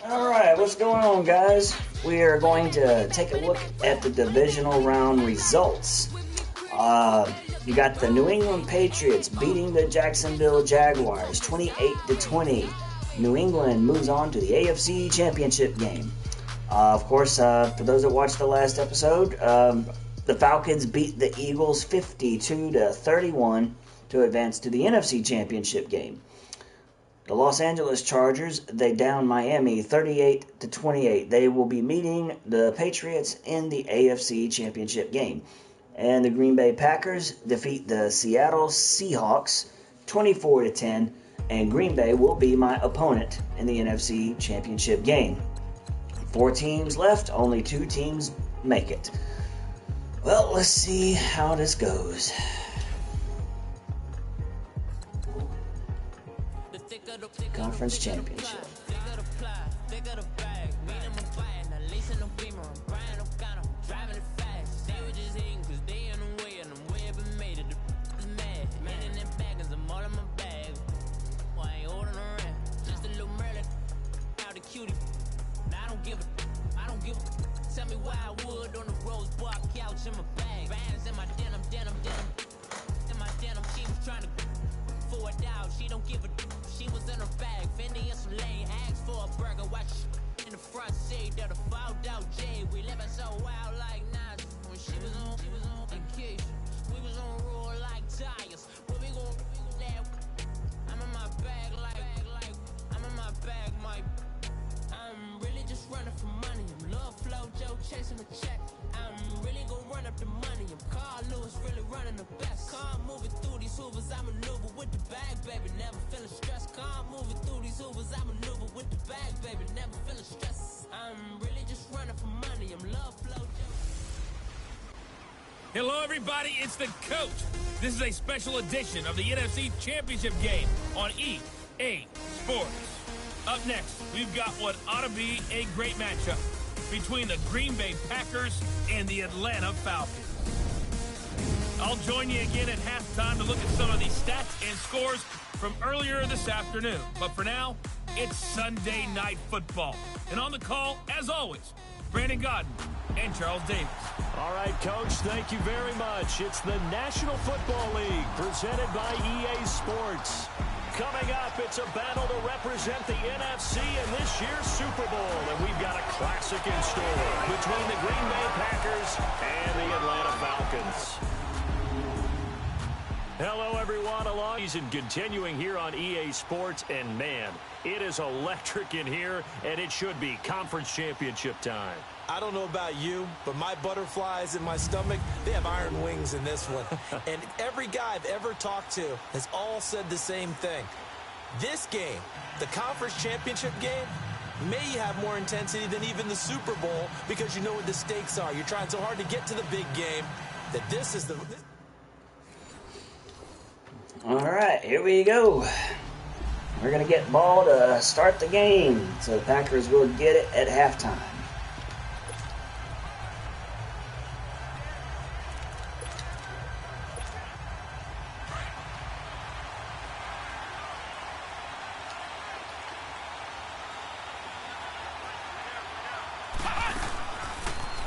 Alright, what's going on, guys? We are going to take a look at the divisional round results. You got the New England Patriots beating the Jacksonville Jaguars 28-20. New England moves on to the AFC Championship game. Of course, for those that watched the last episode, the Falcons beat the Eagles 52-31 to advance to the NFC Championship game. The Los Angeles Chargers, they down Miami 38-28. They will be meeting the Patriots in the AFC Championship game. And the Green Bay Packers defeat the Seattle Seahawks 24-10. And Green Bay will be my opponent in the NFC Championship game. 4 teams left, only 2 teams make it. Well, let's see how this goes. Conference Championship. Tell me why I would on the rose bar couch in my bag. Bands in my denim. In my denim, she was trying to for it out. She don't give a. She was in her bag. Fendi and some lane. Asked for a burger. Watch in the front seat of the fouled out J. We living so wild like Nas. When she was on vacation. We was on roll like tires. Where we gon' that? I'm in my bag like I'm in my bag, Mike. I'm really just running for money. I'm love flow, Joe chasing the check. I'm really gonna run up the money. I'm Carl Lewis, really running the best. Car moving through these hoovers, I maneuver with the bag, baby. Never feeling stressed. Car moving through these hoovers, I maneuver with the bag, baby. Never feeling stressed. I'm really just running for money. I'm love flow, Joe. Hello, everybody. It's the coach. This is a special edition of the NFC Championship game on EA Sports. Up next, we've got what ought to be a great matchup between the Green Bay Packers and the Atlanta Falcons. I'll join you again at halftime to look at some of the stats and scores from earlier this afternoon. But for now, it's Sunday Night Football. And on the call, as always, Brandon Godden and Charles Davis. All right, Coach, thank you very much. It's the National Football League presented by EA Sports. Coming up, it's a battle to represent the NFC in this year's Super Bowl. And we've got a classic in store between the Green Bay Packers and the Atlanta Falcons. Hello, everyone. Along season continuing here on EA Sports. And, man, it is electric in here, and it should be conference championship time. I don't know about you, but my butterflies in my stomach, they have iron wings in this one. And every guy I've ever talked to has all said the same thing. This game, the conference championship game, may have more intensity than even the Super Bowl because you know what the stakes are. You're trying so hard to get to the big game that this is the... All right, here we go. We're going to get ball to start the game, so the Packers will get it at halftime.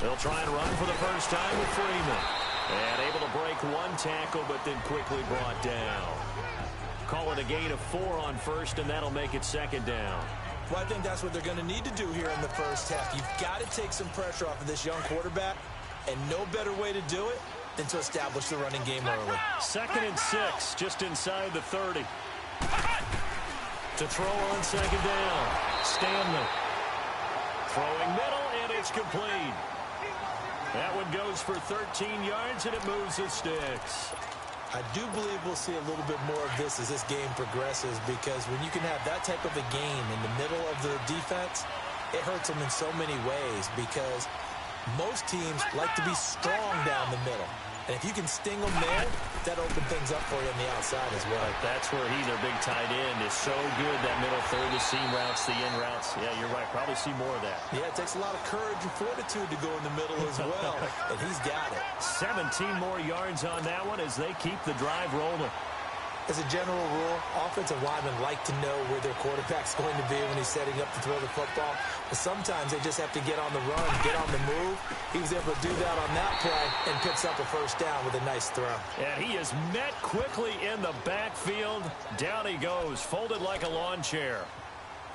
They'll try and run for the first time with Freeman. And able to break one tackle, but then quickly brought down. Call it a gain of 4 on first, and that'll make it second down. Well, I think that's what they're going to need to do here in the first half. You've got to take some pressure off of this young quarterback, and no better way to do it than to establish the running game early. 2nd and 6, just inside the 30. To throw on second down, Stanley. Throwing middle, and it's complete. That one goes for 13 yards, and it moves the sticks. I do believe we'll see a little bit more of this as this game progresses, because when you can have that type of a game in the middle of the defense, it hurts them in so many ways, because most teams like to be strong down the middle. And if you can sting them there, that opens things up for you on the outside as well. Right, that's where their big tight end, is so good, that middle third, the seam routes, the in routes. Yeah, you're right. Probably see more of that. Yeah, it takes a lot of courage and fortitude to go in the middle as well, and he's got it. 17 more yards on that one as they keep the drive rolling. As a general rule, offensive linemen like to know where their quarterback's going to be when he's setting up to throw the football. But sometimes they just have to get on the run, get on the move. He was able to do that on that play and picks up a first down with a nice throw. And he is met quickly in the backfield. Down he goes, folded like a lawn chair.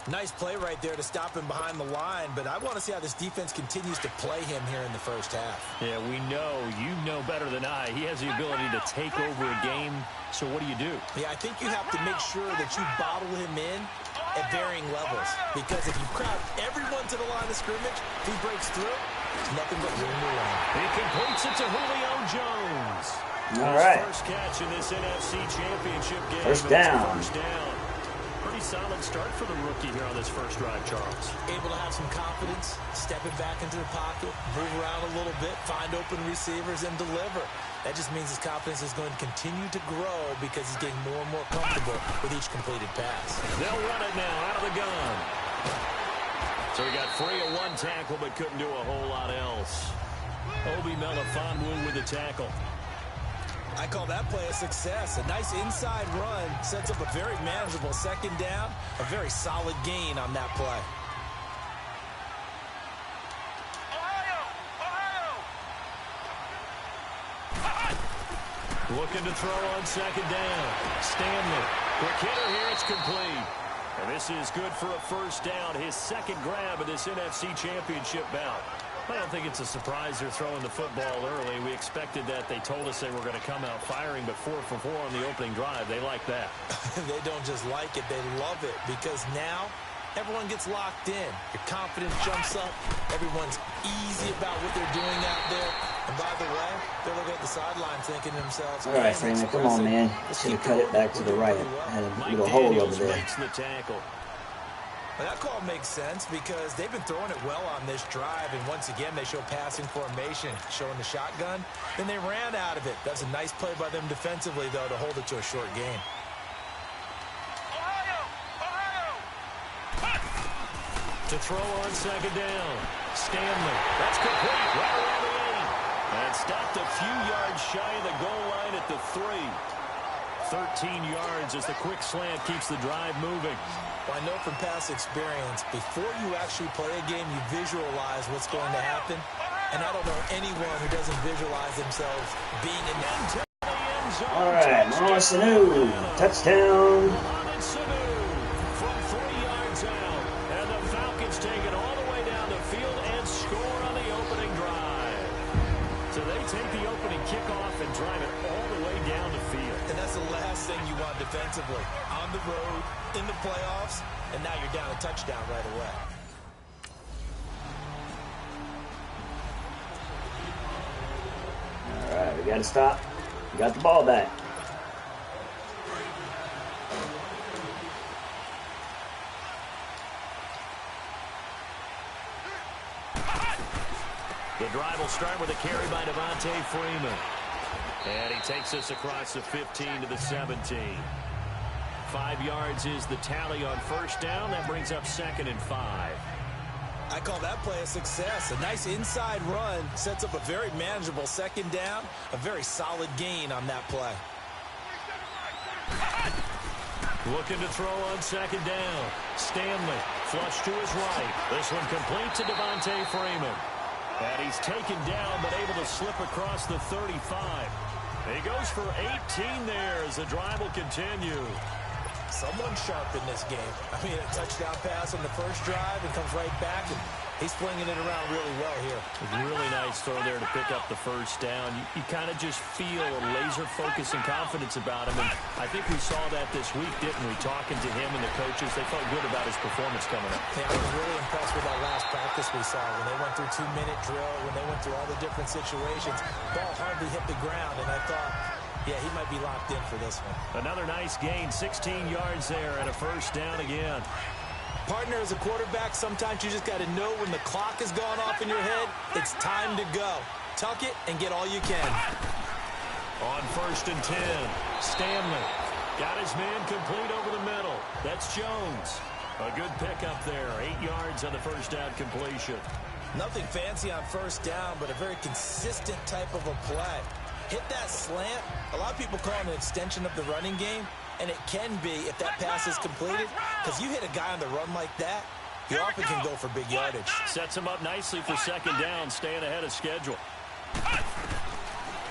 Nice play right there to stop him behind the line, but I want to see how this defense continues to play him here in the first half. Yeah, you know better than I. He has the ability to take over a game, so what do you do? Yeah, I think you have to make sure that you bottle him in at varying levels, because if you crowd everyone to the line of scrimmage, if he breaks through, there's nothing but room to run. He completes it to Julio Jones. All right. First catch in this NFC Championship game. First down. First down. Pretty solid start for the rookie here on this first drive, Charles. Able to have some confidence, stepping back into the pocket, move around a little bit, find open receivers, and deliver. That just means his confidence is going to continue to grow because he's getting more and more comfortable with each completed pass. They'll run it now out of the gun. So he got free of one tackle but couldn't do a whole lot else. Obi Melifonwu with the tackle. I call that play a success. A nice inside run sets up a very manageable second down. A very solid gain on that play. Looking to throw on second down. Stanley. Quick hitter here. It's complete. And this is good for a first down. His second grab of this NFC Championship bout. I don't think it's a surprise they're throwing the football early. We expected that. They told us they were going to come out firing, but 4 for 4 on the opening drive. They like that. They don't just like it. They love it because now everyone gets locked in. Your confidence jumps up. Everyone's easy about what they're doing out there. And by the way, they're looking at the sideline thinking to themselves, all right, Freeman, come on, man. Should have cut it back to the right. Had a little hole over there. The tackle. Well, that call makes sense because they've been throwing it well on this drive, and once again, they show passing formation, showing the shotgun. Then they ran out of it. That's a nice play by them defensively, though, to hold it to a short gain. To throw on second down. Stanley. That's complete. Right around the 8. And stopped a few yards shy of the goal line at the 3. 13 yards as the quick slant keeps the drive moving. Well, I know from past experience, before you actually play a game, you visualize what's going to happen. And I don't know anyone who doesn't visualize themselves being in the end zone. All right, Mohamed Sanu, touchdown. Mohamed Sanu from 3 yards out. And the Falcons take it all the way down the field and score on the opening drive. So they take the opening kickoff and drive it all the way down the field. And that's the last thing you want defensively. On the road, in the playoffs, and now you're down a touchdown right away. All right, we got to stop. We got the ball back. The drive will start with a carry by Devontae Freeman. And he takes us across the 15 to the 17. 5 yards is the tally on first down. That brings up 2nd and 5. I call that play a success. A nice inside run sets up a very manageable second down. A very solid gain on that play. Looking to throw on second down. Stanley flush to his right. This one complete to Devontae Freeman. And he's taken down but able to slip across the 35. He goes for 18 there as the drive will continue. Someone sharp in this game. I mean, a touchdown pass on the first drive and comes right back, and he's flinging it around really well here. Really nice throw there to pick up the first down. You kind of just feel a laser focus and confidence about him, and I think we saw that this week, didn't we? Talking to him and the coaches, they felt good about his performance coming up. Yeah, I was really impressed with that last practice we saw when they went through 2-minute drill, when they went through all the different situations. Ball hardly hit the ground, and I thought, yeah, he might be locked in for this one. Another nice gain, 16 yards there, and a first down again. Partner, as a quarterback, sometimes you just got to know when the clock has gone off in your head, it's time to go. Tuck it and get all you can. On 1st and 10, Stanley got his man complete over the middle. That's Jones. A good pickup there. 8 yards on the first down completion. Nothing fancy on first down, but a very consistent type of a play. Hit that slant. A lot of people call it an extension of the running game, and it can be if that pass is completed, because you hit a guy on the run like that, you often can go for big yardage. Sets him up nicely for second down, staying ahead of schedule.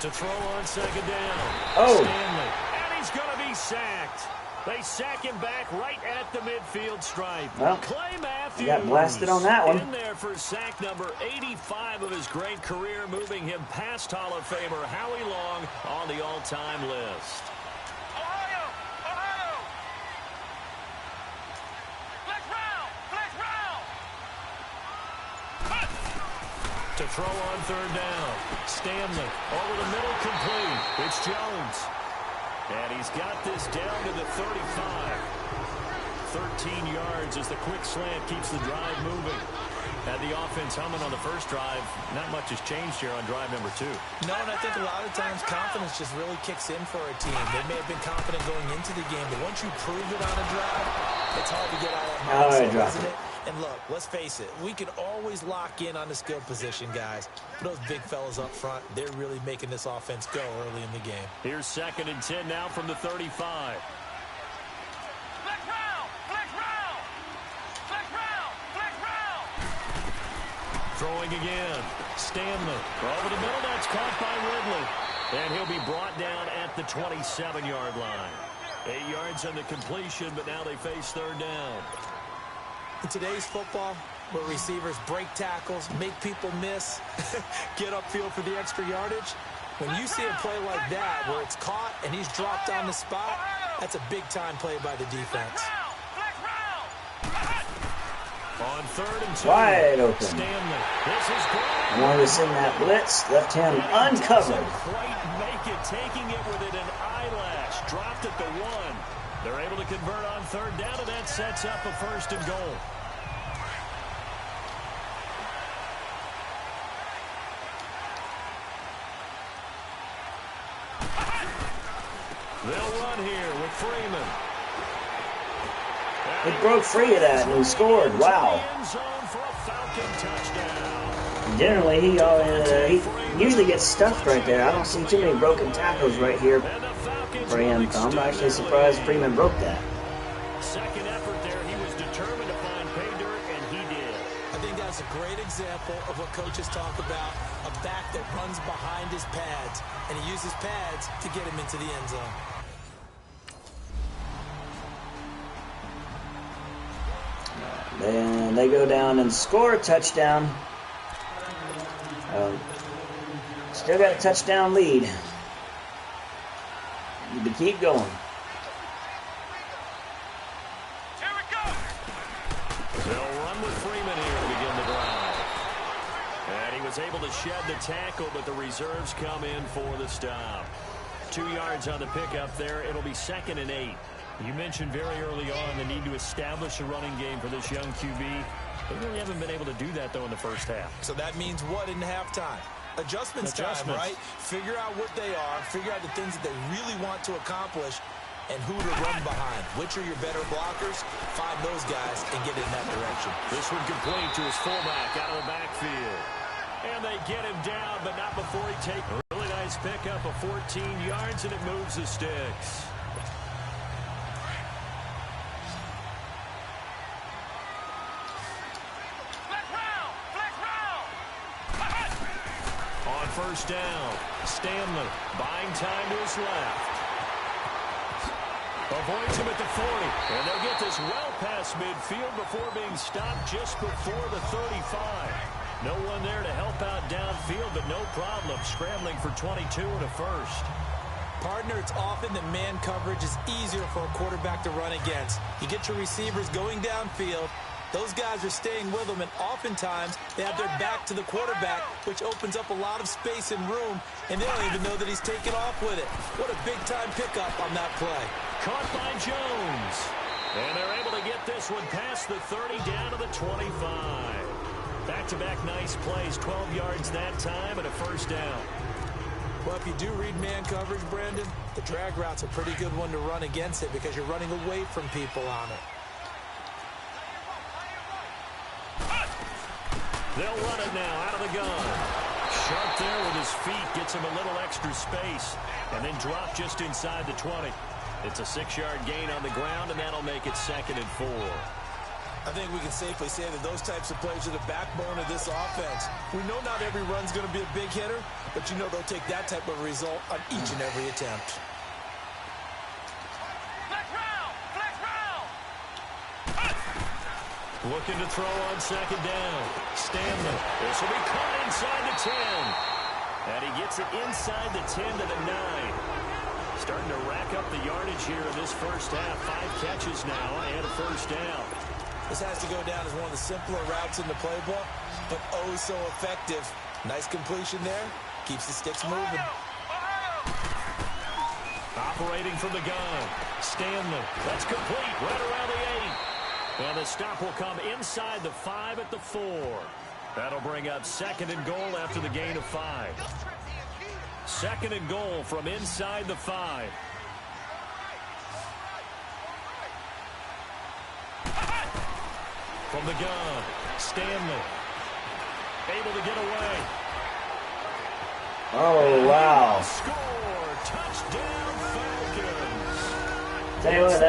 To throw on second down. Oh. Stanley. And he's going to be sacked. They sack him back right at the midfield stripe. Well, Clay Matthews. he got blasted on that one. In there for sack number 85 of his great career, moving him past Hall of Famer Howie Long on the all-time list. Ohio! Ohio! Flex round! Flex round! To throw on third down. Stanley over the middle, complete. It's Jones. And he's got this down to the 35. 13 yards as the quick slant keeps the drive moving. Had the offense humming on the first drive. Not much has changed here on drive number 2. No, and I think a lot of times confidence just really kicks in for a team. They may have been confident going into the game, but once you prove it on a drive, it's hard to get out of that mindset, isn't it? And look, let's face it, we can always lock in on the skill position, guys. But those big fellas up front, they're really making this offense go early in the game. Here's 2nd and 10 now from the 35. Flex round! Flex round! Flex round! Flex round! Throwing again. Stanley. Over the middle, that's caught by Ridley. And he'll be brought down at the 27-yard line. 8 yards on the completion, but now they face third down. In today's football, where receivers break tackles, make people miss, get upfield for the extra yardage, when you see a play like that where it's caught and he's dropped on the spot, that's a big-time play by the defense. On 3rd and 2. Wide open. Stanley. This is great. Wanted to send that blitz, left him uncovered. Doesn't quite make it, taking it within an eyelash. Dropped at the 1. They're able to convert on third down, and that sets up a 1st and goal. They'll run here with Freeman. He broke free of that and he scored. Wow. Generally, he usually gets stuffed right there. I don't see too many broken tackles right here for him. I'm actually surprised Freeman broke that. Second effort there, he was determined to find pay dirt, and he did. I think that's a great example of what coaches talk about, a back that runs behind his pads, and he uses pads to get him into the end zone. Then they go down and score a touchdown. Still got a touchdown lead. Need to keep going. Here we go! They'll run with Freeman here to begin the drive. And he was able to shed the tackle, but the reserves come in for the stop. 2 yards on the pickup there. It'll be 2nd and 8. You mentioned very early on the need to establish a running game for this young QB. They really haven't been able to do that, though, in the first half. So that means what in halftime? Adjustments time, right? Figure out what they are, figure out the things that they really want to accomplish, and who to run behind. Which are your better blockers? Find those guys and get in that direction. This one complete to his fullback out of the backfield. And they get him down, but not before he takes a really nice pickup of 14 yards, and it moves the sticks. On first down, Stanley buying time to his left. Avoids him at the 40. And they'll get this well past midfield before being stopped just before the 35. No one there to help out downfield, but no problem scrambling for 22 and a first. Partner, it's often that man coverage is easier for a quarterback to run against. You get your receivers going downfield. Those guys are staying with them, and oftentimes they have their back to the quarterback, which opens up a lot of space and room, and they don't even know that he's taken off with it. What a big-time pickup on that play. Caught by Jones. And they're able to get this one past the 30 down to the 25. Back-to-back nice plays, 12 yards that time, and a first down. Well, if you do read man coverage, Brandon, the drag route's a pretty good one to run against it because you're running away from people on it. They'll run it now out of the gun. Sharp there with his feet, gets him a little extra space, and then drop just inside the 20. It's a 6-yard gain on the ground, and that'll make it 2nd and 4. I think we can safely say that those types of plays are the backbone of this offense. We know not every run's going to be a big hitter, but you know they'll take that type of result on each and every attempt. Looking to throw on 2nd down. Stanley. This will be caught inside the 10. And he gets it inside the 10 to the 9. Starting to rack up the yardage here in this first half. 5 catches now and a first down. This has to go down as one of the simpler routes in the playbook, but oh so effective. Nice completion there. Keeps the sticks moving. Operating from the gun. Stanley. That's complete right around the 8. And the stop will come inside the 5 at the 4. That'll bring up 2nd and goal after the gain of 5. 2nd and goal from inside the 5. From the gun, Stanley. Able to get away. Oh, wow. Score! Touchdown, Falcons! Tell you what,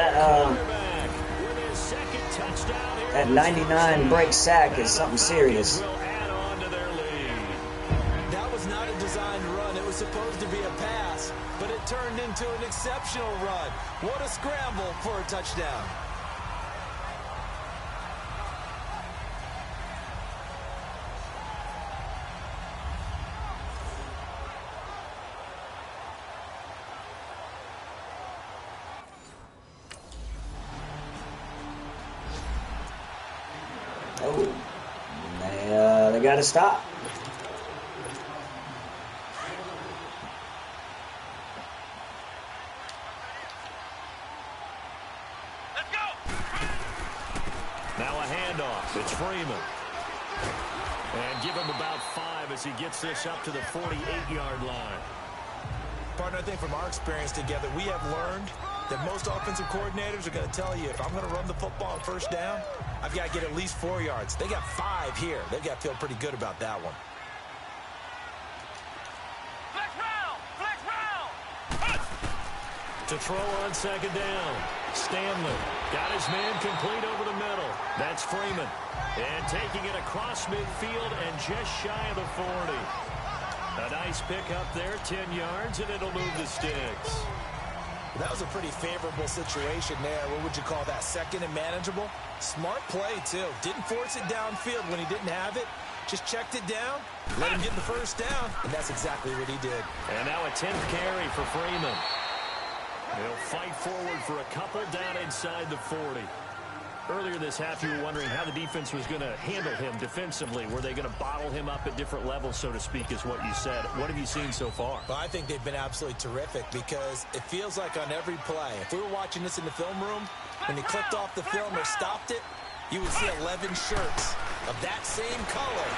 that 99 break sack is something serious. That was not a designed run. It was supposed to be a pass, but it turned into an exceptional run. What a scramble for a touchdown. Oh, they got to stop. Let's go. Now a handoff. It's Freeman. And give him about 5 as he gets this up to the 48-yard line. Partner, I think from our experience together, we have learned that most offensive coordinators are going to tell you, if I'm going to run the football on first down, I've got to get at least 4 yards. They got 5 here. They've got to feel pretty good about that one. Flex round. To throw on 2nd down. Stanley got his man complete over the middle. That's Freeman. And taking it across midfield and just shy of the 40. A nice pick up there, 10 yards, and it'll move the sticks. That was a pretty favorable situation there. What would you call that? 2nd and manageable? Smart play, too. Didn't force it downfield when he didn't have it. Just checked it down, let him get the first down, and that's exactly what he did. And now a 10th carry for Freeman. He'll fight forward for a couple down inside the 40. Earlier this half, you were wondering how the defense was going to handle him defensively. Were they going to bottle him up at different levels, so to speak, is what you said. What have you seen so far? Well, I think they've been absolutely terrific because it feels like on every play, if we were watching this in the film room, when they clicked off the film or stopped it, you would see 11 shirts of that same color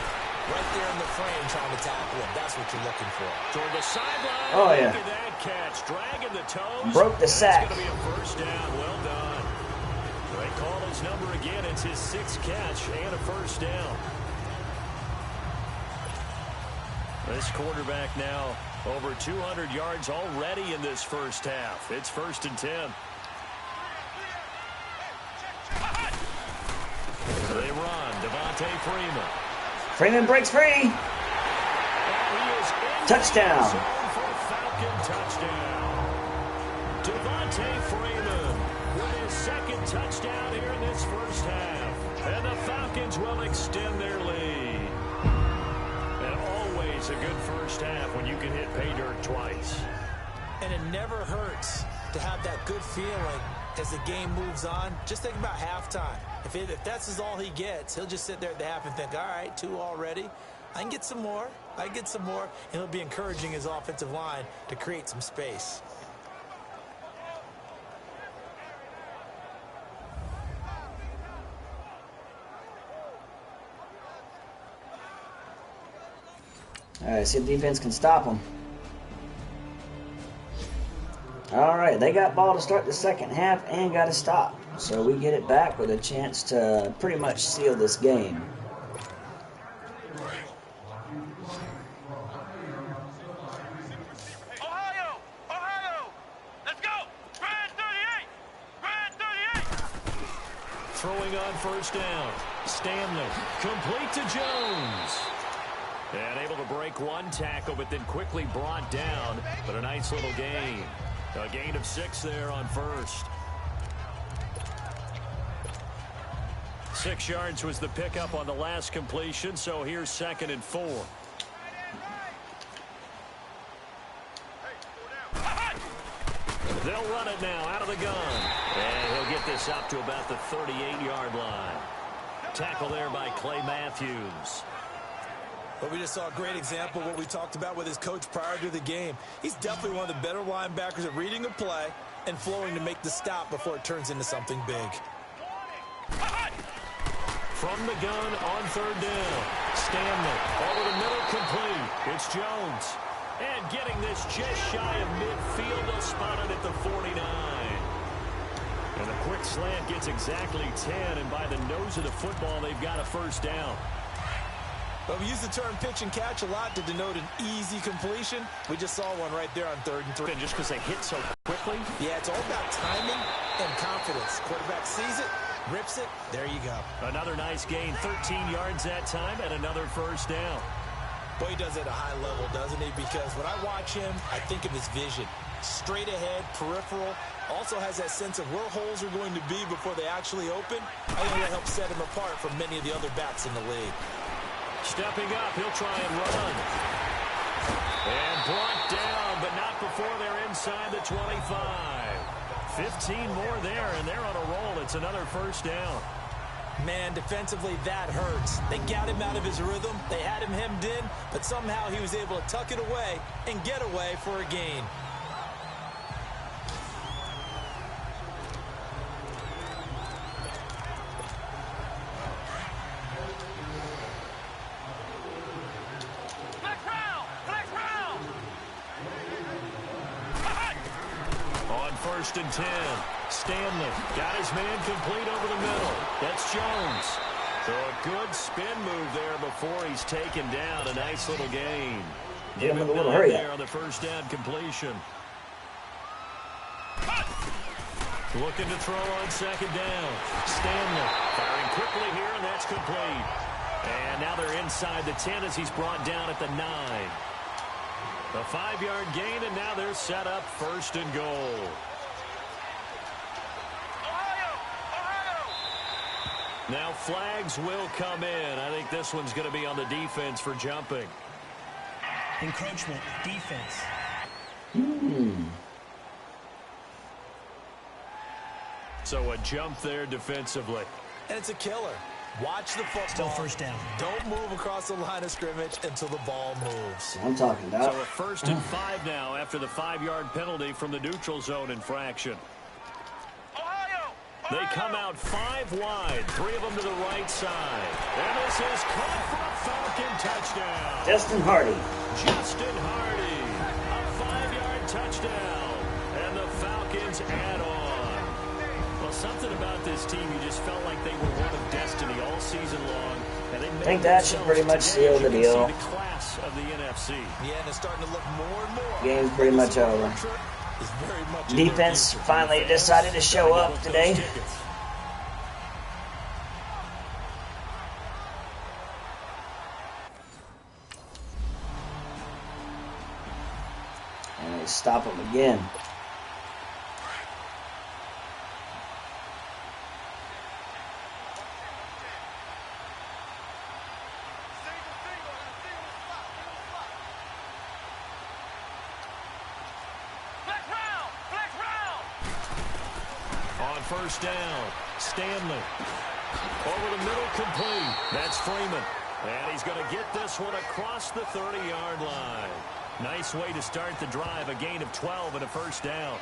right there in the frame trying to tackle him. That's what you're looking for. Toward the sideline. Oh, yeah. Look at that catch. Dragging the toes. Broke the sack. It's going to be a first down. Well done. They call his number again. It's his 6th catch and a first down. This quarterback now over 200 yards already in this first half. It's 1st and 10. They run. Devontae Freeman. Freeman breaks free. Touchdown. For Falcon touchdown. Devontae Freeman with his 2nd touchdown here in this first half. And the Falcons will extend their lead. And always a good first half when you can hit pay dirt twice. And it never hurts to have that good feeling as the game moves on. Just think about halftime. If that's all he gets, he'll just sit there at the half and think, all right, 2 already. I can get some more. I can get some more. And he'll be encouraging his offensive line to create some space. All right, see if defense can stop him. they got ball to start the second half and got to stop. So we get it back with a chance to pretty much seal this game. Throwing on first down. Stanley, complete to Jones. And able to break one tackle, but then quickly brought down. But a nice little gain. A gain of 6 there on first. 6 yards was the pickup on the last completion, so here's 2nd and 4. They'll run it now out of the gun. And he'll get this up to about the 38-yard line. Tackle there by Clay Matthews. But we just saw a great example of what we talked about with his coach prior to the game. He's definitely one of the better linebackers at reading a play and flowing to make the stop before it turns into something big. From the gun on 3rd down. Stanley over the middle, complete. It's Jones. And getting this just shy of midfield, they'll spot it at the 49. And the quick slant gets exactly 10, and by the nose of the football, they've got a first down. But we use the term pitch and catch a lot to denote an easy completion. We just saw one right there on 3rd and 3. And just because they hit so quickly? Yeah, it's all about timing and confidence. Quarterback sees it, rips it, there you go. Another nice gain, 13 yards that time, and another first down. Boy, he does it at a high level, doesn't he? Because when I watch him, I think of his vision. Straight ahead, peripheral. Also has that sense of where holes are going to be before they actually open. I think that helps set him apart from many of the other backs in the league. Stepping up, he'll try and run. And brought down, but not before they're inside the 25. 15 more there, and they're on a roll. It's another first down. Man, defensively, that hurts. They got him out of his rhythm. They had him hemmed in, but somehow he was able to tuck it away and get away for a gain. On 1st and 10. Stanley got his man complete over the middle. That's Jones. So a good spin move there before he's taken down. A nice little gain. Give him a little hurry there on the first down completion. Looking to throw on 2nd down. Stanley firing quickly here, and that's complete. And now they're inside the 10 as he's brought down at the 9. A 5-yard gain, and now they're set up 1st and goal. Now flags will come in. I think this one's going to be on the defense for jumping. Encroachment, defense. So a jump there defensively. And it's a killer. Watch the football. Still first down. Don't move across the line of scrimmage until the ball moves. I'm talking about. So a 1st and 5 now after the 5-yard penalty from the neutral zone infraction. They come out 5 wide, 3 of them to the right side. And this is caught for a Falcon touchdown. Justin Hardy. Justin Hardy, a 5-yard touchdown. And the Falcons add on. Well, something about this team, you just felt like they were one of destiny all season long. And they I think that should pretty much seal the deal. The class of the NFC. Yeah, and it's starting to look more and more. Game's pretty much over. Defense finally decided to show up today. And they stop him again. On 1st down, Stanley. Over the middle, complete. That's Freeman. And he's going to get this one across the 30-yard line. Nice way to start the drive. A gain of 12 and a first down.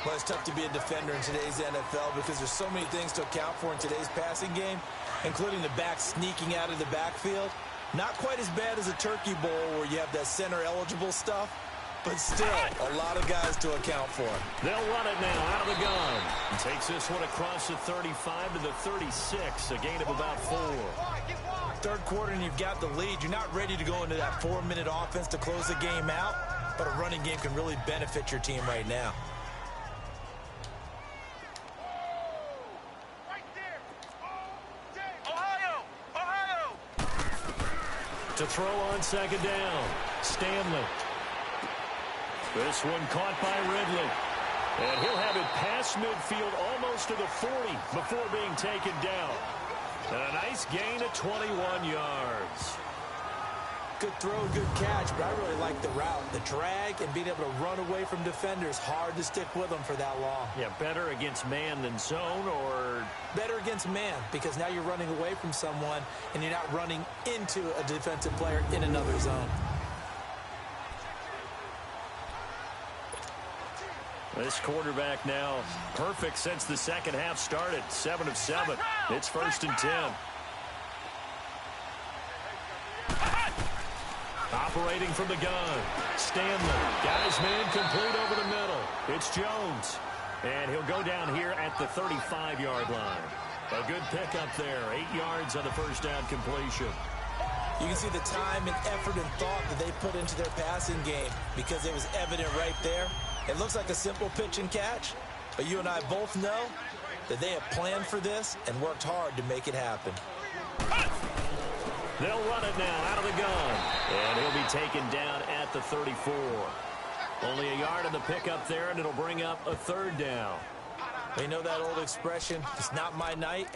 Well, it's tough to be a defender in today's NFL because there's so many things to account for in today's passing game, including the back sneaking out of the backfield. Not quite as bad as a turkey bowl where you have that center-eligible stuff, but still a lot of guys to account for. They'll run it now out of the gun. And takes this one across the 35 to the 36, a gain of about 4. Third quarter and you've got the lead. You're not ready to go into that 4-minute offense to close the game out, but a running game can really benefit your team right now. To throw on second down, Stanley. This one caught by Ridley. And he'll have it past midfield almost to the 40 before being taken down. And a nice gain of 21 yards. Good throw, good catch, but I really like the route. The drag and being able to run away from defenders, hard to stick with them for that long. Yeah, better against man than zone, or better against man, because now you're running away from someone and you're not running into a defensive player in another zone. This quarterback now perfect since the second half started. 7 of 7. It's 1st and 10. Operating from the gun, Stanley. Got his man complete over the middle. It's Jones. And he'll go down here at the 35-yard line. A good pickup there. 8 yards on the first down completion. You can see the time and effort and thought that they put into their passing game because it was evident right there. It looks like a simple pitch and catch, but you and I both know that they have planned for this and worked hard to make it happen. They'll run it now out of the gun. And he'll be taken down at the 34. Only a yard on the pickup there, and it'll bring up a 3rd down. They know that old expression, it's not my night.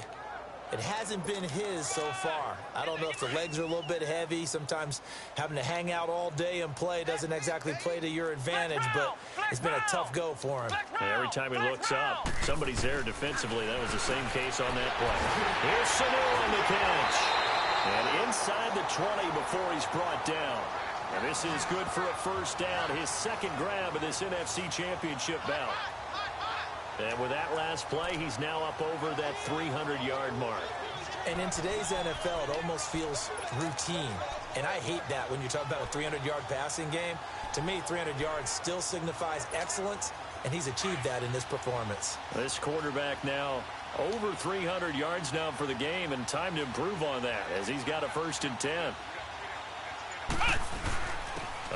It hasn't been his so far. I don't know if the legs are a little bit heavy. Sometimes having to hang out all day and play doesn't exactly play to your advantage, but it's been a tough go for him. And every time he looks up, somebody's there defensively. That was the same case on that play. Here's Sanu on the catch. And inside the 20 before he's brought down. And this is good for a 1st down, his 2nd grab of this NFC Championship bout. And with that last play, he's now up over that 300-yard mark. And in today's NFL, it almost feels routine. And I hate that when you talk about a 300-yard passing game. To me, 300 yards still signifies excellence, and he's achieved that in this performance. This quarterback now over 300 yards now for the game, and time to improve on that as he's got a 1st and 10.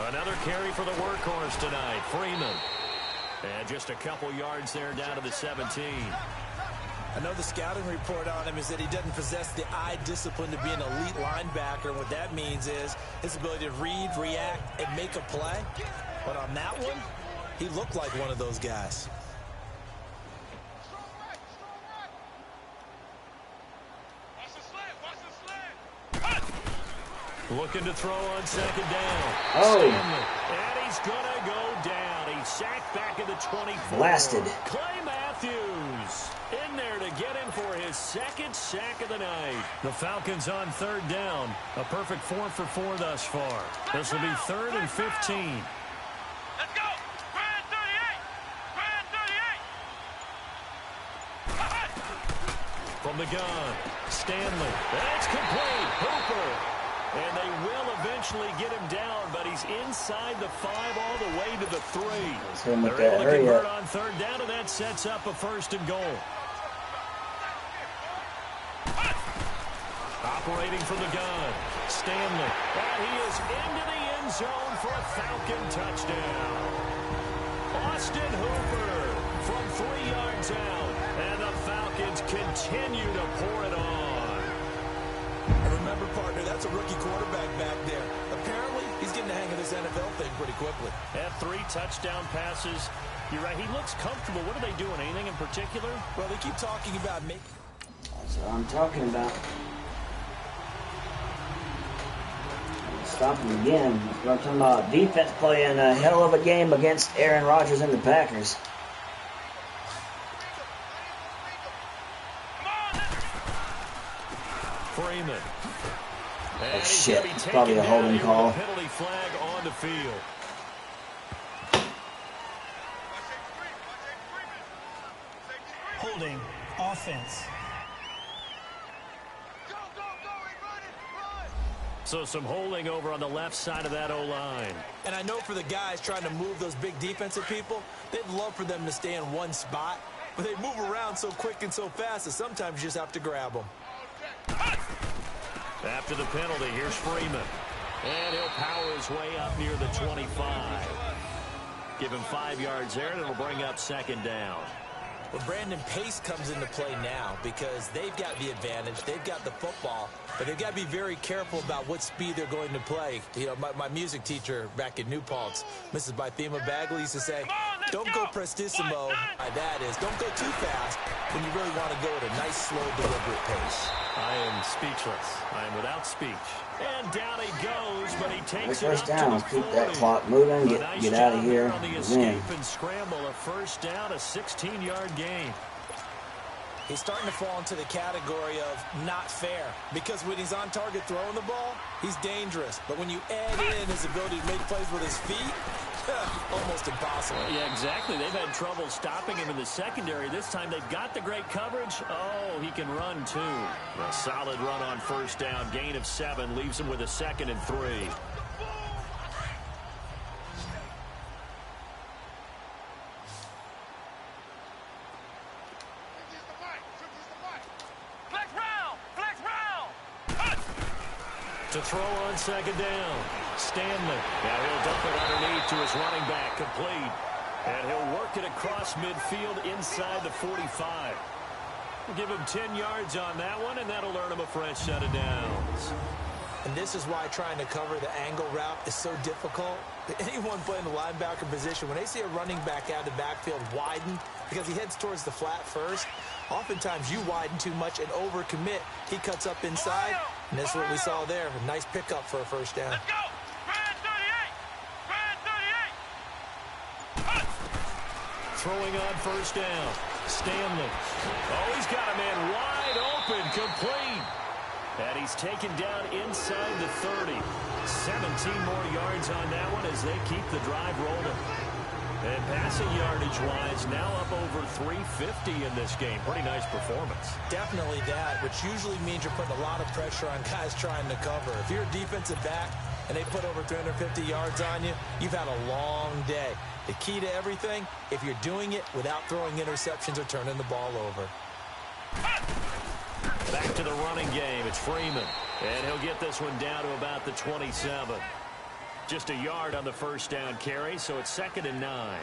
Another carry for the workhorse tonight, Freeman. And just a couple yards there down to the 17. I know the scouting report on him is that he doesn't possess the eye discipline to be an elite linebacker. And what that means is his ability to read, react, and make a play. But on that one, he looked like one of those guys. Looking to throw on 2nd down. Oh. Stanley. And he's going to go down. He's sacked back at the 24. Blasted. Clay Matthews in there to get him for his 2nd sack of the night. The Falcons on 3rd down. A perfect 4 for 4 thus far. This will be 3rd and 15. Let's go! Grand 38! Grand 38! From the gun, Stanley. That's complete. Hooper. And they will eventually get him down, but he's inside the 5 all the way to the 3. They're able to convert on 3rd down, and that sets up a 1st and goal. Operating from the gun, Stanley. And he is into the end zone for a Falcon touchdown. Austin Hooper from 3 yards out, and the Falcons continue to pour it on. Remember, partner, that's a rookie quarterback back there. Apparently, he's getting the hang of this NFL thing pretty quickly. Had 3 touchdown passes. You're right. He looks comfortable. What are they doing? Anything in particular? Well, they keep talking about making. That's what I'm talking about. Stop him again. That's what I'm talking about. Defense playing a hell of a game against Aaron Rodgers and the Packers. Freeman. Oh, shit. Probably a holding call. Penalty flag on the field. Holding offense. So some holding over on the left side of that O-line. And I know for the guys trying to move those big defensive people, they'd love for them to stay in one spot. But they move around so quick and so fast that sometimes you just have to grab them. After the penalty, here's Freeman. And he'll power his way up near the 25. Give him 5 yards there, and it'll bring up second down. Well, Brandon, pace comes into play now because they've got the advantage. They've got the football, but they've got to be very careful about what speed they're going to play. You know, my music teacher back in New Paltz, Mrs. Bythema Bagley, used to say, don't go prestissimo. That is, don't go too fast when you really want to go at a nice, slow, deliberate pace. I am speechless. I am without speech. And down he goes, but he takes it First up down. to the 40. Keep that clock moving. Get out of here. On the escape and scramble, a first down, a 16-yard gain. He's starting to fall into the category of not fair because when he's on target throwing the ball, he's dangerous. But when you add in his ability to make plays with his feet, almost impossible. Yeah, exactly. They've had trouble stopping him in the secondary. This time they've got the great coverage. Oh, he can run too. A solid run on first down. Gain of 7 leaves him with a 2nd and 3. To throw on second down. Stanley. Now he'll dump it underneath to his running back. Complete. And he'll work it across midfield inside the 45. We'll give him 10 yards on that one, and that'll earn him a fresh set of downs. And this is why trying to cover the angle route is so difficult. Anyone playing the linebacker position, when they see a running back out of the backfield widen because he heads towards the flat first, oftentimes you widen too much and overcommit. He cuts up inside, and that's what we saw there. A nice pickup for a first down. Let's go! Brand 38! Brand 38! Throwing on first down. Stanley. Oh, he's got a man wide open. Complete. And he's taken down inside the 30. 17 more yards on that one as they keep the drive rolling. And passing yardage-wise, now up over 350 in this game. Pretty nice performance. Definitely that, which usually means you're putting a lot of pressure on guys trying to cover. If you're a defensive back and they put over 350 yards on you, you've had a long day. The key to everything, if you're doing it without throwing interceptions or turning the ball over. Back to the running game. It's Freeman. And he'll get this one down to about the 27. Just a yard on the first down carry, so it's 2nd and 9.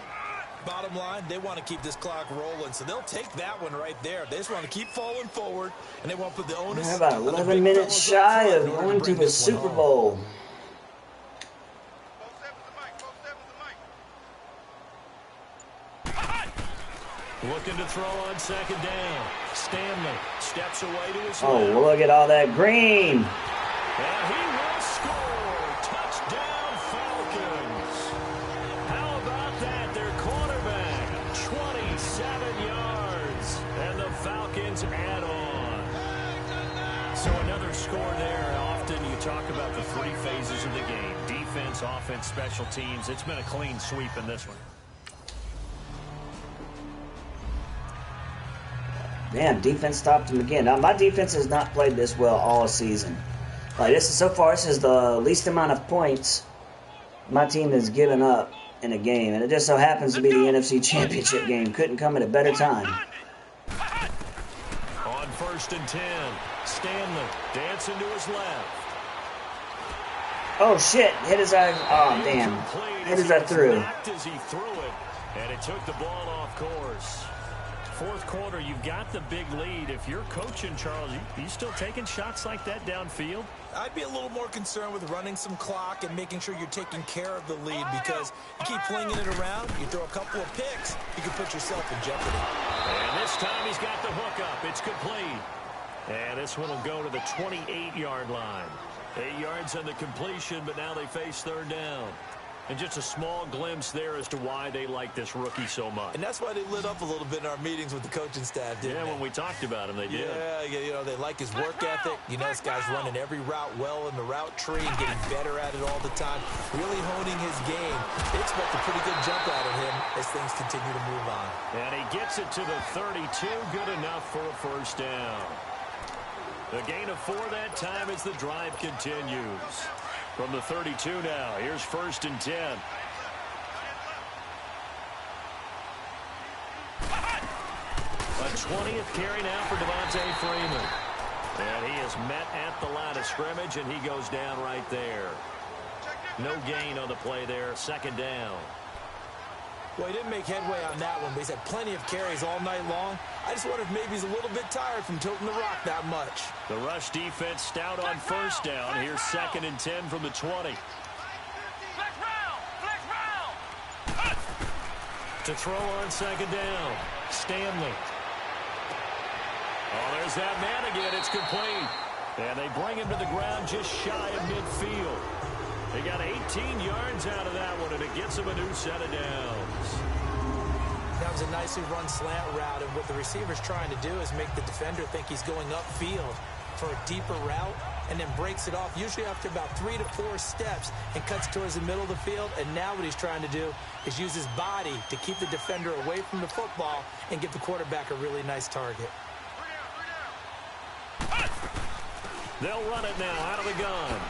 Bottom line, they want to keep this clock rolling, so they'll take that one right there. They just want to keep falling forward, and they won't put the onus. We're about 11 minutes shy of going to the Super Bowl. Looking to throw on second down. Stanley steps away to his Oh, left. well, look at all that green. And he will score. Touchdown, Falcons. How about that? Their quarterback, 27 yards. And the Falcons add on. So another score there. Often you talk about the 3 phases of the game. Defense, offense, special teams. It's been a clean sweep in this one. Damn, defense stopped him again. Now, my defense has not played this well all season. Like, so far, this is the least amount of points my team has given up in a game. And it just so happens to be the NFC Championship game. Couldn't come at a better time. On 1st and 10, Stanley dancing to his left. Oh, shit. Hit his eye. Oh, damn. Hit his eye through. As he threw it, and it took the ball off course. 4th quarter, you've got the big lead. If you're coaching, Charles, you still taking shots like that downfield? I'd be a little more concerned with running some clock and making sure you're taking care of the lead because you keep flinging it around, you throw a couple of picks, you can put yourself in jeopardy. And this time he's got the hook up. It's complete. And this one will go to the 28-yard line. 8 yards on the completion, but now they face 3rd down. And just a small glimpse there as to why they like this rookie so much. And that's why they lit up a little bit in our meetings with the coaching staff, didn't they? When we talked about him, they did. Yeah, you know, they like his work ethic. You know, this guy's running every route well in the route tree and getting better at it all the time, really honing his game. They expect a pretty good jump out of him as things continue to move on. And he gets it to the 32, good enough for a first down. The gain of 4 that time as the drive continues. From the 32 now, here's 1st and 10. A 20th carry now for Devontae Freeman. And he is met at the line of scrimmage, and he goes down right there. No gain on the play there, 2nd down. Well, he didn't make headway on that one, but he's had plenty of carries all night long. I just wonder if maybe he's a little bit tired from tilting the rock that much. The rush defense stout on 1st down. Here's 2nd and 10 from the 20. To throw on 2nd down, Stanley. Oh, there's that man again. It's complete. And they bring him to the ground just shy of midfield. They got 18 yards out of that one, and it gets them a new set of downs. That was a nicely run slant route, and what the receiver's trying to do is make the defender think he's going upfield for a deeper route, and then breaks it off, usually after about 3 to 4 steps, and cuts towards the middle of the field. And now what he's trying to do is use his body to keep the defender away from the football and give the quarterback a really nice target. They'll run it now out of the gun.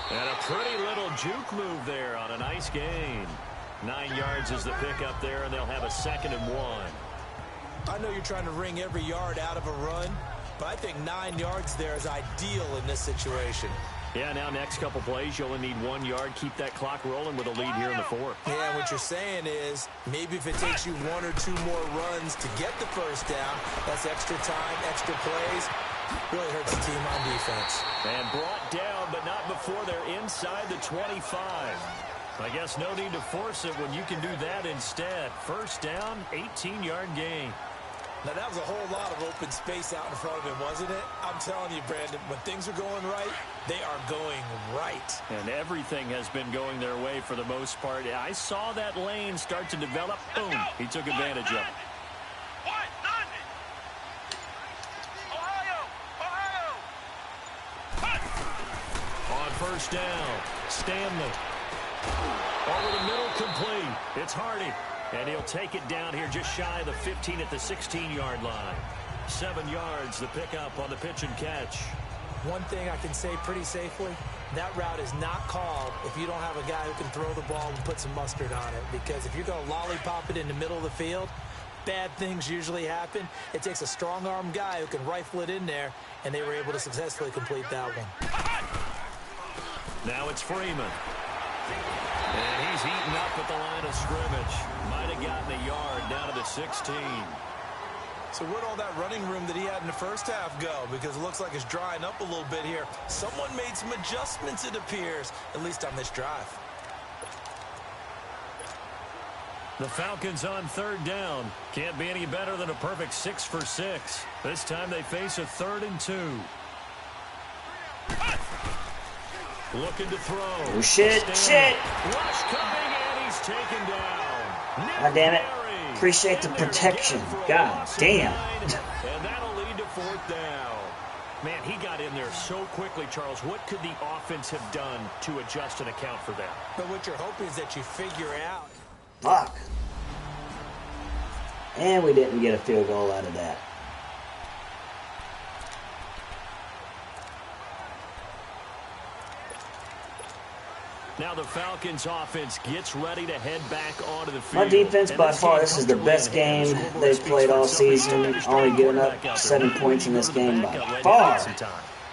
And a pretty little juke move there on a nice gain. 9 yards is the pickup there, and they'll have a 2nd and 1. I know you're trying to wring every yard out of a run, but I think 9 yards there is ideal in this situation. Yeah, now next couple plays, you only need 1 yard. Keep that clock rolling with a lead here in the 4th. Yeah, what you're saying is maybe if it takes you 1 or 2 more runs to get the 1st down, that's extra time, extra plays. Really hurts the team on defense. And brought down, but not before they're inside the 25. I guess no need to force it when you can do that instead. 1st down, 18-yard gain. Now, that was a whole lot of open space out in front of him, wasn't it? I'm telling you, Brandon, when things are going right, they are going right. And everything has been going their way for the most part. I saw that lane start to develop. Boom. He took advantage of it. On 1st down, Stanley. Over the middle, complete. It's Hardy. And he'll take it down here just shy of the 15 at the 16-yard line. 7 yards, the pickup on the pitch and catch. One thing I can say pretty safely, that route is not called if you don't have a guy who can throw the ball and put some mustard on it. Because if you're going to lollipop it in the middle of the field, bad things usually happen. It takes a strong-arm guy who can rifle it in there, and they were able to successfully complete that one. Now it's Freeman. And he's eaten up at the line of scrimmage. Might have gotten a yard down to the 16. So where'd all that running room that he had in the 1st half go? Because it looks like it's drying up a little bit here. Someone made some adjustments, it appears, at least on this drive. The Falcons on 3rd down. Can't be any better than a perfect 6 for 6. This time they face a 3rd and 2. Looking to throw. Oh, shit, shit. Rush coming, and he's taken down. God damn it. Appreciate the protection. God damn. And that'll lead to 4th down. Man, he got in there so quickly, Charles. What could the offense have done to adjust and account for that? But what you're hoping is that you figure out. Fuck. And we didn't get a field goal out of that. Now the Falcons offense gets ready to head back onto the My field. defense, by far, this is the best game they've played all season. Only giving up 7 points in this game by far.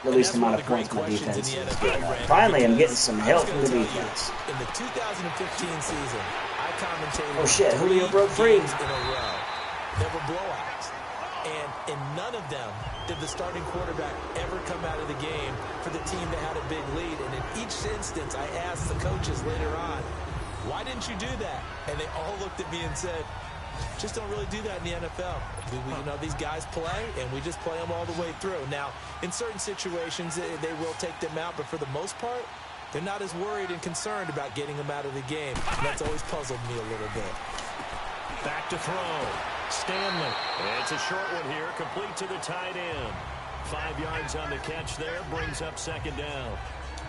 The least amount of points my defense is getting up. Finally, I'm getting some help from the defense. In the 2015 season, I commentated. Oh shit, Julio broke free. In a row. There were blowouts. And in none of them did the starting quarterback ever come out of the game for the team that had a big lead. And in each instance, I asked the coaches later on, why didn't you do that? And they all looked at me and said, just don't really do that in the NFL. You know, these guys play, and we just play them all the way through. Now, in certain situations, they will take them out, but for the most part, they're not as worried and concerned about getting them out of the game. And that's always puzzled me a little bit. Back to throw. Stanley. It's a short one here, complete to the tight end. 5 yards on the catch there, brings up 2nd down.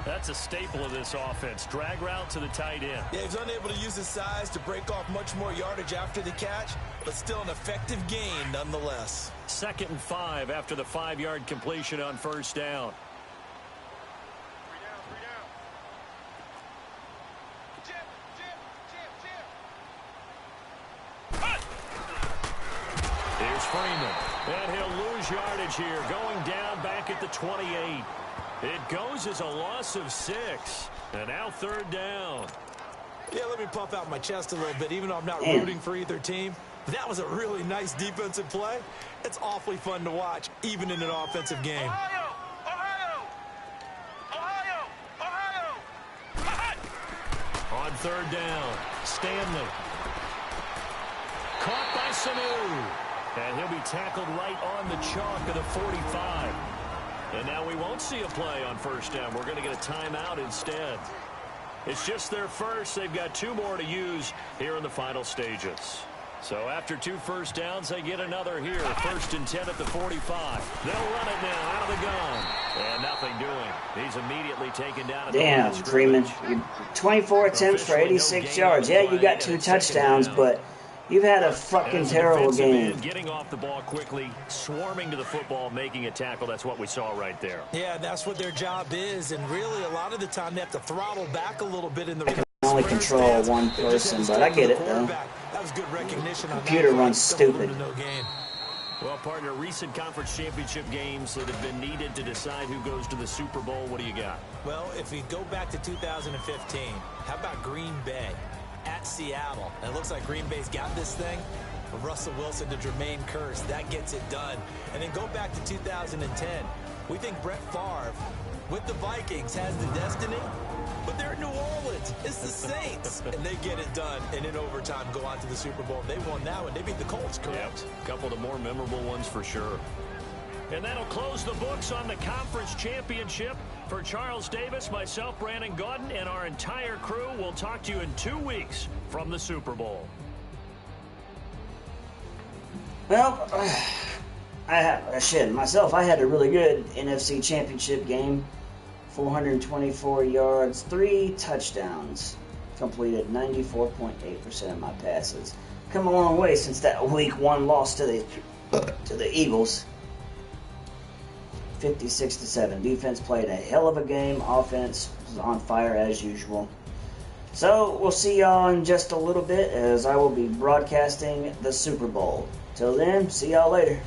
That's a staple of this offense. Drag route to the tight end. Yeah, he's unable to use his size to break off much more yardage after the catch, but still an effective gain nonetheless. 2nd and 5 after the 5-yard completion on 1st down. Here's Freeman. And he'll lose yardage here, going down back at the 28. It goes as a loss of 6. And now 3rd down. Yeah, let me puff out my chest a little bit, even though I'm not rooting for either team. That was a really nice defensive play. It's awfully fun to watch, even in an offensive game. On 3rd down, Stanley. Caught by Sanu. And he'll be tackled right on the chalk of the 45. And now we won't see a play on 1st down. We're going to get a timeout instead. It's just their first. They've got 2 more to use here in the final stages. So after 2 first downs, they get another here. 1st and 10 at the 45. They'll run it now out of the gun. And nothing doing. He's immediately taken down. Damn, Freeman. 24 attempts for 86 yards. Yeah, you got 2 touchdowns, but you've had a fucking terrible game. Getting off the ball quickly, swarming to the football, making a tackle. That's what we saw right there. Yeah, that's what their job is. And really, a lot of the time, they have to throttle back a little bit in the... I can only control one person, but I get it, though. That was good recognition. Computer runs stupid. Well, partner, recent conference championship games that have been needed to decide who goes to the Super Bowl. What do you got? Well, if we go back to 2015, how about Green Bay at Seattle? And it looks like Green Bay's got this thing. From Russell Wilson to Jermaine Kearse, that gets it done. And then go back to 2010. We think Brett Favre with the Vikings has the destiny, but they're in New Orleans. It's the Saints. And they get it done. And in overtime, go on to the Super Bowl. They won that one. They beat the Colts, correct? Yep. A couple of the more memorable ones for sure. And that'll close the books on the conference championship. For Charles Davis, myself, Brandon Gaudin, and our entire crew, we'll talk to you in 2 weeks from the Super Bowl. Well, I had a really good NFC championship game. 424 yards, 3 touchdowns. Completed 94.8% of my passes. Come a long way since that week 1 loss to the Eagles. 56-7. Defense played a hell of a game. Offense was on fire as usual. So we'll see y'all in just a little bit as I will be broadcasting the Super Bowl. Till then, see y'all later.